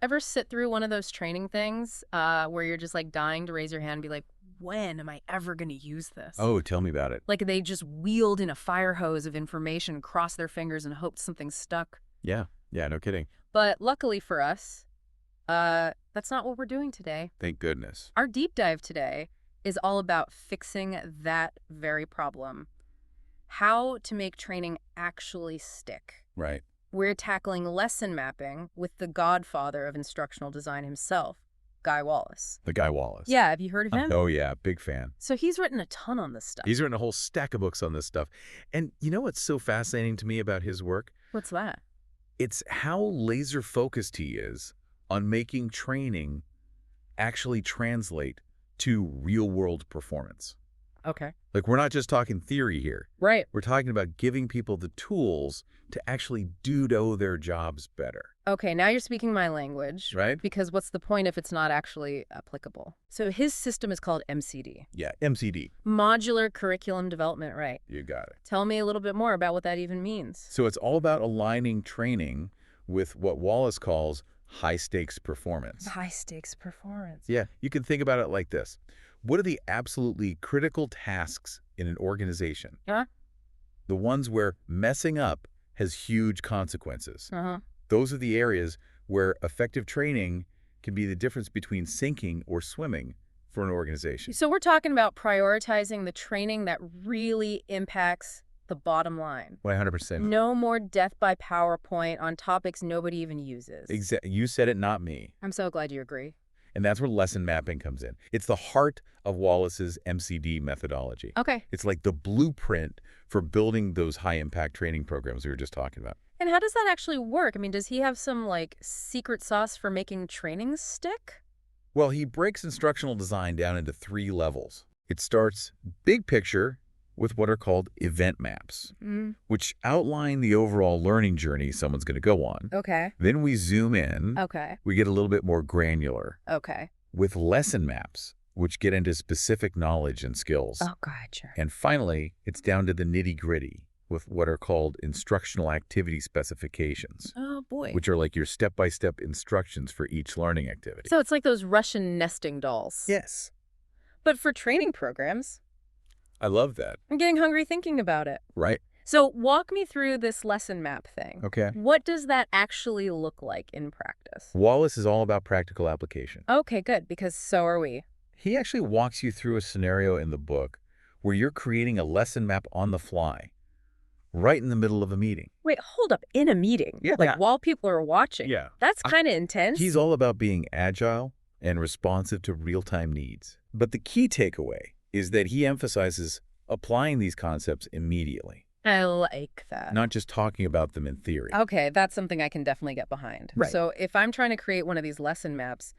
Ever sit through one of those training things where you're just like dying to raise your hand and be like, when am I ever going to use this? Oh, tell me about it. Like they just wheeled in a fire hose of information, crossed their fingers, and hoped something stuck. Yeah. Yeah, no kidding. But luckily for us, that's not what we're doing today. Thank goodness. Our deep dive today is all about fixing that very problem. How to make training actually stick. Right. We're tackling lesson mapping with the godfather of instructional design himself, Guy Wallace. The Guy Wallace. Yeah, have you heard of him? Oh, yeah. Big fan. So he's written a ton on this stuff. He's written a whole stack of books on this stuff. And you know what's so fascinating to me about his work? What's that? It's how laser focused he is on making training actually translate to real world performance. Okay. Like, we're not just talking theory here. Right. We're talking about giving people the tools to actually do their jobs better. Okay, now you're speaking my language. Right? Because what's the point if it's not actually applicable? So his system is called MCD. Yeah, MCD. Modular Curriculum Development, right? You got it. Tell me a little bit more about what that even means. So it's all about aligning training with what Wallace calls high-stakes performance. High-stakes performance. Yeah, you can think about it like this. What are the absolutely critical tasks in an organization? Huh? The ones where messing up has huge consequences. Uh-huh. Those are the areas where effective training can be the difference between sinking or swimming for an organization. So we're talking about prioritizing the training that really impacts the bottom line. 100%. No more death by PowerPoint on topics nobody even uses. You said it, not me. I'm so glad you agree. And that's where lesson mapping comes in. It's the heart of Wallace's MCD methodology. Okay. It's like the blueprint for building those high-impact training programs we were just talking about. And how does that actually work? I mean, does he have some, like, secret sauce for making training stick? Well, he breaks instructional design down into 3 levels. It starts big picture with what are called event maps, which outline the overall learning journey someone's going to go on. Okay. Then we zoom in. Okay. We get a little bit more granular Okay. with lesson maps, which get into specific knowledge and skills. Oh, gotcha. And finally, it's down to the nitty-gritty with what are called instructional activity specifications, Oh, boy. which are like your step-by-step instructions for each learning activity. So it's like those Russian nesting dolls. Yes. But for training programs, I love that. I'm getting hungry thinking about it. Right? So walk me through this lesson map thing. Okay. What does that actually look like in practice? Wallace is all about practical application. Okay, good, because so are we. He actually walks you through a scenario in the book where you're creating a lesson map on the fly, right in the middle of a meeting. Wait, hold up. In a meeting? Yeah. Like while people are watching? Yeah. That's kind of intense. He's all about being agile and responsive to real-time needs. But the key takeaway is that he emphasizes applying these concepts immediately, I like that. not just talking about them in theory. Okay, that's something I can definitely get behind. Right. So if I'm trying to create one of these lesson maps,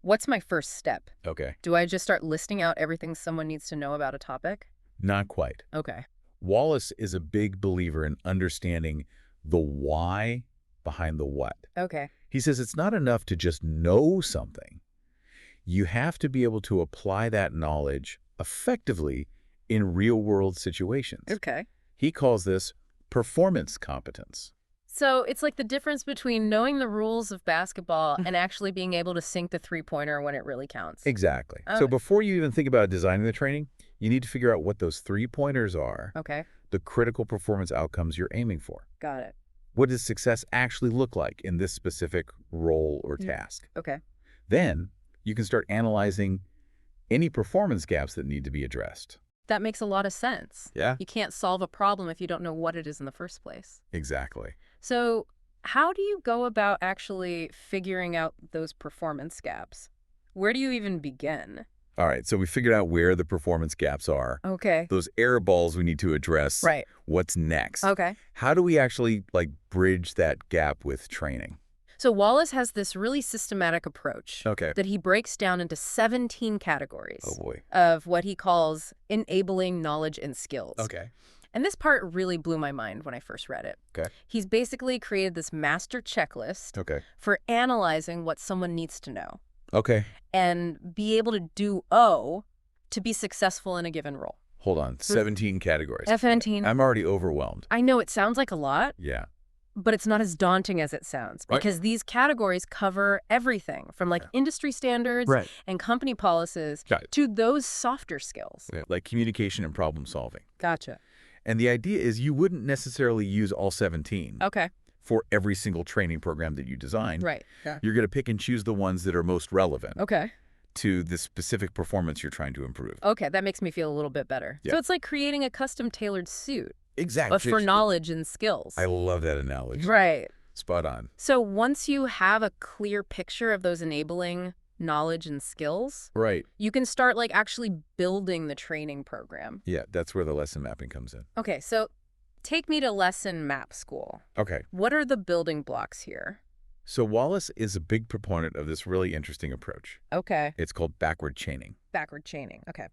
what's my first step? Okay. Do I just start listing out everything someone needs to know about a topic? Not quite. Okay. Wallace is a big believer in understanding the why behind the what. Okay. He says it's not enough to just know something. You have to be able to apply that knowledge effectively in real-world situations. Okay. He calls this performance competence. So it's like the difference between knowing the rules of basketball and actually being able to sink the three-pointer when it really counts. Exactly. Oh. So before you even think about designing the training, you need to figure out what those 3 pointers are, Okay. the critical performance outcomes you're aiming for. Got it. What does success actually look like in this specific role or task? Okay. Then you can start analyzing any performance gaps that need to be addressed. That makes a lot of sense. Yeah. You can't solve a problem if you don't know what it is in the first place. Exactly. So how do you go about actually figuring out those performance gaps? Where do you even begin? All right, so we figured out where the performance gaps are. Okay. Those air balls we need to address. Right. What's next? Okay. How do we actually bridge that gap with training? So Wallace has this really systematic approach Okay. that he breaks down into 17 categories Oh boy. of what he calls enabling knowledge and skills. Okay. And this part really blew my mind when I first read it. Okay. He's basically created this master checklist Okay. for analyzing what someone needs to know Okay. and be able to do O to be successful in a given role. Hold on. 17 categories. 17. I'm already overwhelmed. I know it sounds like a lot, Yeah. But it's not as daunting as it sounds, Right. because these categories cover everything from like industry standards Right. and company policies Got it. to those softer skills. Like communication and problem solving. Gotcha. And the idea is you wouldn't necessarily use all 17 Okay. for every single training program that you design. Right. Yeah. You're going to pick and choose the ones that are most relevant Okay. to the specific performance you're trying to improve. Okay, that makes me feel a little bit better. Yeah. So it's like creating a custom tailored suit, Exactly. but for knowledge and skills. I love that analogy. Right. Spot on. So once you have a clear picture of those enabling knowledge and skills, Right. you can start like actually building the training program. Yeah, that's where the lesson mapping comes in. Okay, so take me to lesson map school. Okay. What are the building blocks here? So Wallace is a big proponent of this really interesting approach. Okay. It's called backward chaining. Backward chaining. Okay.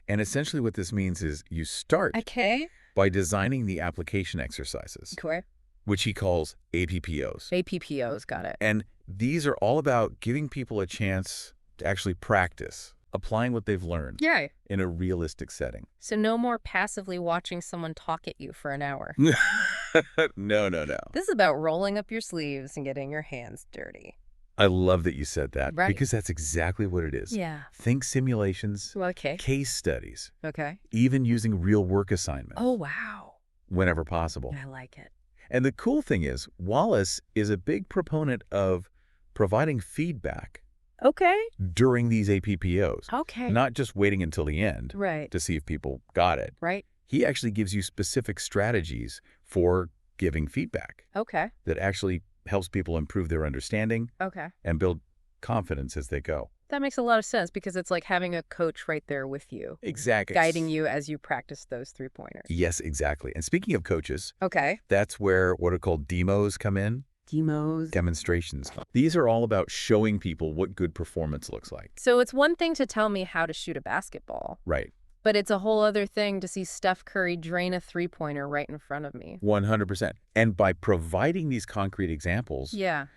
And essentially what this means is you start Okay. by designing the application exercises, Okay. which he calls APPOs. APPOs, got it. And these are all about giving people a chance to actually practice, applying what they've learned Yay. in a realistic setting. So no more passively watching someone talk at you for an hour. No. This is about rolling up your sleeves and getting your hands dirty. I love that you said that Right. because that's exactly what it is. Yeah. Think simulations, Okay. case studies, Okay. even using real work assignments Oh, wow. whenever possible. I like it. And the cool thing is, Wallace is a big proponent of providing feedback Okay. during these APPOs, Okay. not just waiting until the end Right. to see if people got it. Right. He actually gives you specific strategies for giving feedback Okay. that actually helps people improve their understanding Okay. and build confidence as they go. That makes a lot of sense because it's like having a coach right there with you, Exactly. guiding you as you practice those 3-pointers. Yes, exactly. And speaking of coaches, Okay. that's where what are called demos come in, Demos. demonstrations. These are all about showing people what good performance looks like. So it's one thing to tell me how to shoot a basketball, Right. but it's a whole other thing to see Steph Curry drain a 3-pointer right in front of me. 100%. And by providing these concrete examples, Yeah.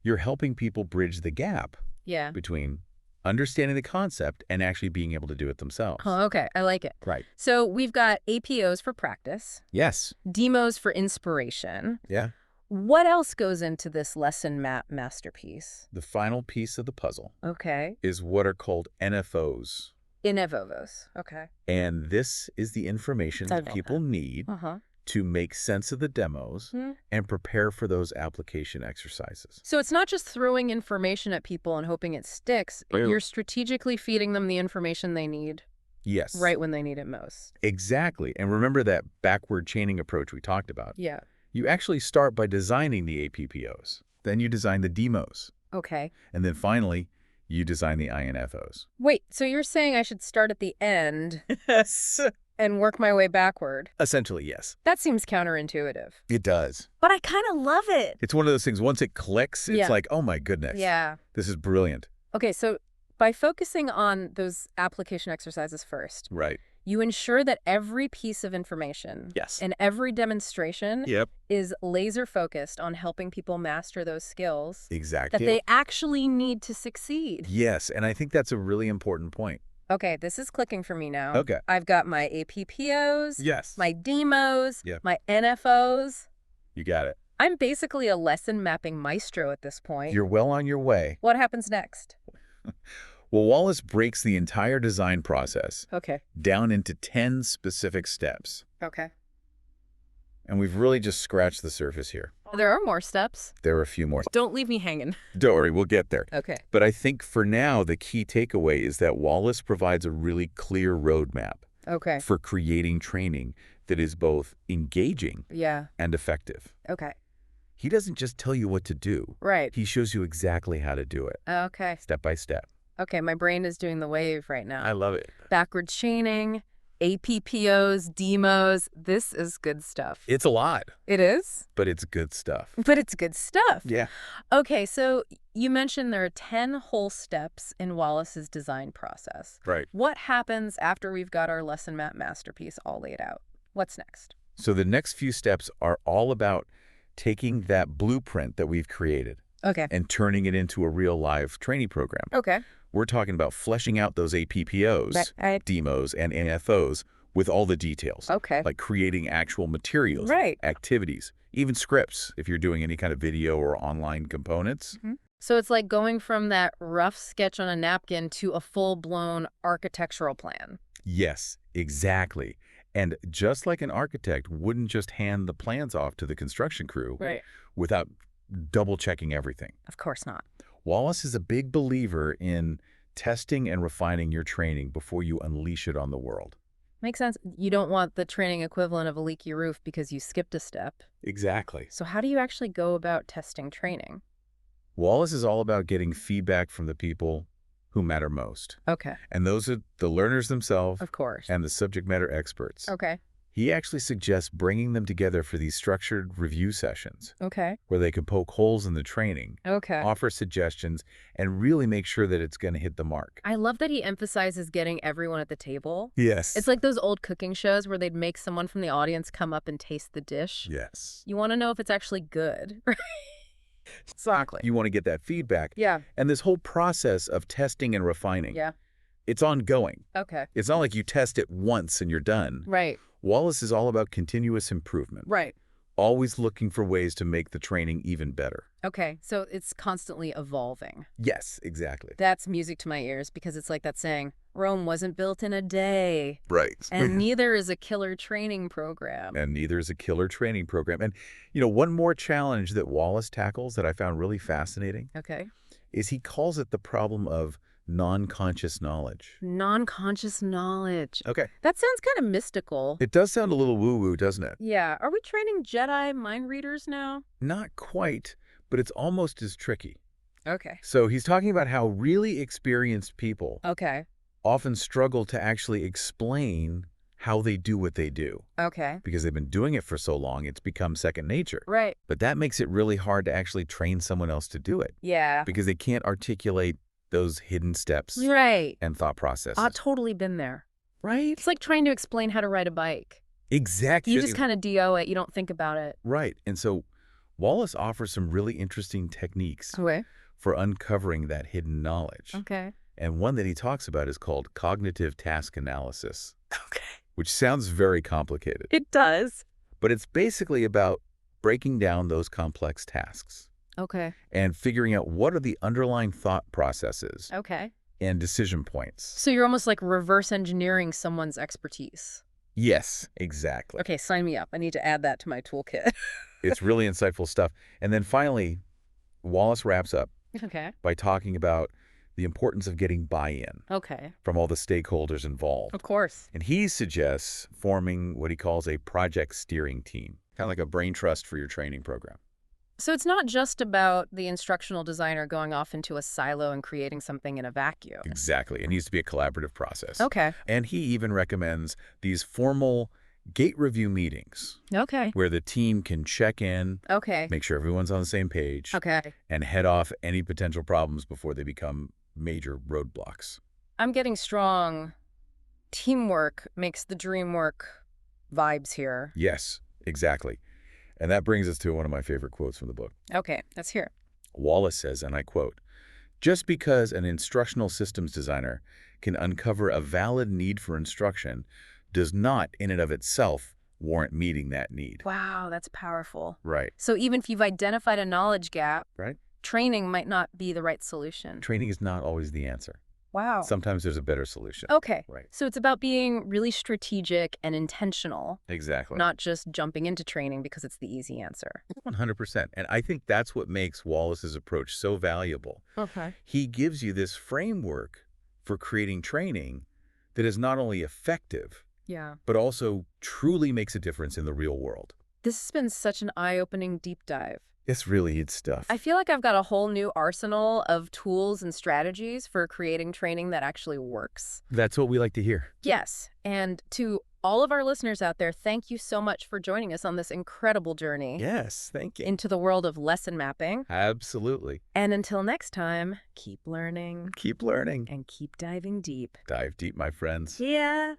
you're helping people bridge the gap Yeah. between understanding the concept and actually being able to do it themselves. Oh, okay. I like it. Right. So we've got APOs for practice, Yes. demos for inspiration. Yeah. What else goes into this lesson map masterpiece? The final piece of the puzzle Okay. is what are called NFOs. Inevovos. Okay. And this is the information I that love people need Uh-huh. to make sense of the demos Hmm. and prepare for those application exercises. So it's not just throwing information at people and hoping it sticks. Ew. You're strategically feeding them the information they need Yes. right when they need it most. Exactly. And remember that backward chaining approach we talked about. Yeah. You actually start by designing the APPOs. Then you design the demos. Okay. And then finally, you design the INFOs. Wait, so you're saying I should start at the end Yes. and work my way backward? Essentially, yes. That seems counterintuitive. It does. But I kind of love it. It's one of those things, once it clicks, it's Yeah. like, oh my goodness. Yeah. This is brilliant. Okay, so by focusing on those application exercises first, Right. you ensure that every piece of information Yes. and every demonstration Yep. is laser focused on helping people master those skills Exactly. that they actually need to succeed. Yes, and I think that's a really important point. Okay, this is clicking for me now. Okay. I've got my APPOs, Yes. my demos, Yep. my NFOs. You got it. I'm basically a lesson mapping maestro at this point. You're well on your way. What happens next? Well, Wallace breaks the entire design process Okay. down into 10 specific steps. Okay. And we've really just scratched the surface here. There are more steps. There are a few more. Don't leave me hanging. Don't worry, we'll get there. Okay. But I think for now, the key takeaway is that Wallace provides a really clear roadmap Okay. for creating training that is both engaging Yeah. and effective. Okay. He doesn't just tell you what to do. Right. He shows you exactly how to do it, Okay. step by step. Okay, my brain is doing the wave right now. love it. Backward chaining, APPOs, demos. This is good stuff. It's a lot, It is? but it's good stuff. But it's good stuff. Yeah. Okay, so you mentioned there are 10 whole steps in Wallace's design process. Right. What happens after we've got our lesson map masterpiece all laid out? What's next? So the next few steps are all about taking that blueprint that we've created Okay. and turning it into a real live training program. Okay. We're talking about fleshing out those APPOs, Right. demos, and NFOs with all the details. Okay. Like creating actual materials, Right. activities, even scripts if you're doing any kind of video or online components. So it's like going from that rough sketch on a napkin to a full-blown architectural plan. Yes, exactly. And just like an architect wouldn't just hand the plans off to the construction crew Right. without double-checking everything. Of course not. Wallace is a big believer in testing and refining your training before you unleash it on the world. Makes sense. You don't want the training equivalent of a leaky roof because you skipped a step. Exactly. So how do you actually go about testing training? Wallace is all about getting feedback from the people who matter most. Okay. And those are the learners themselves Of course. and the subject matter experts. Okay. He actually suggests bringing them together for these structured review sessions Okay. where they can poke holes in the training, Okay. offer suggestions, and really make sure that it's going to hit the mark. I love that he emphasizes getting everyone at the table. Yes. It's like those old cooking shows where they'd make someone from the audience come up and taste the dish. Yes. You want to know if it's actually good. Exactly. You want to get that feedback. Yeah. And this whole process of testing and refining, Yeah. it's ongoing. Okay. It's not like you test it once and you're done. Right. Wallace is all about continuous improvement, Right. always looking for ways to make the training even better. Okay. So it's constantly evolving. Yes, exactly. That's music to my ears because it's like that saying, Rome wasn't built in a day. Right. And neither is a killer training program. And neither is a killer training program. And, one more challenge that Wallace tackles that I found really fascinating Okay. is he calls it the problem of non-conscious knowledge. Non-conscious knowledge. Okay. That sounds kind of mystical. It does sound a little woo-woo, doesn't it? Yeah. Are we training Jedi mind readers now? Not quite, but it's almost as tricky. Okay. So he's talking about how really experienced people Okay. often struggle to actually explain how they do what they do. Okay. Because they've been doing it for so long, it's become second nature. Right. But that makes it really hard to actually train someone else to do it Yeah. because they can't articulate those hidden steps Right. and thought processes. I've totally been there. Right? It's like trying to explain how to ride a bike. Exactly. You just kind of DO it. You don't think about it. Right. And so Wallace offers some really interesting techniques Okay. for uncovering that hidden knowledge. Okay. And one that he talks about is called cognitive task analysis, Okay. which sounds very complicated. It does. But it's basically about breaking down those complex tasks Okay. and figuring out what are the underlying thought processes Okay. and decision points. So you're almost like reverse engineering someone's expertise. Yes, exactly. Okay, sign me up. I need to add that to my toolkit. It's really insightful stuff. And then finally, Wallace wraps up Okay. by talking about the importance of getting buy-in Okay. from all the stakeholders involved. Of course. And he suggests forming what he calls a project steering team, kind of like a brain trust for your training program. So it's not just about the instructional designer going off into a silo and creating something in a vacuum. Exactly. It needs to be a collaborative process. Okay. And he even recommends these formal gate review meetings Okay. where the team can check in, Okay. make sure everyone's on the same page, Okay. and head off any potential problems before they become major roadblocks. I'm getting strong teamwork makes the dream work vibes here. Yes, exactly. And that brings us to one of my favorite quotes from the book. Okay, let's hear it. Wallace says, and I quote, "Just because an instructional systems designer can uncover a valid need for instruction does not, in and of itself, warrant meeting that need." Wow, that's powerful. Right. So even if you've identified a knowledge gap, Right. training might not be the right solution. Training is not always the answer. Wow. Sometimes there's a better solution. Okay. Right. So it's about being really strategic and intentional, Exactly. not just jumping into training because it's the easy answer. 100%. And I think that's what makes Wallace's approach so valuable. Okay. He gives you this framework for creating training that is not only effective, Yeah. but also truly makes a difference in the real world. This has been such an eye-opening deep dive. It's really its stuff. I feel like I've got a whole new arsenal of tools and strategies for creating training that actually works. That's what we like to hear. Yes. And to all of our listeners out there, thank you so much for joining us on this incredible journey Yes, thank you. into the world of lesson mapping. Absolutely. And until next time, keep learning Keep learning. and keep diving deep. Dive deep, my friends. Yeah.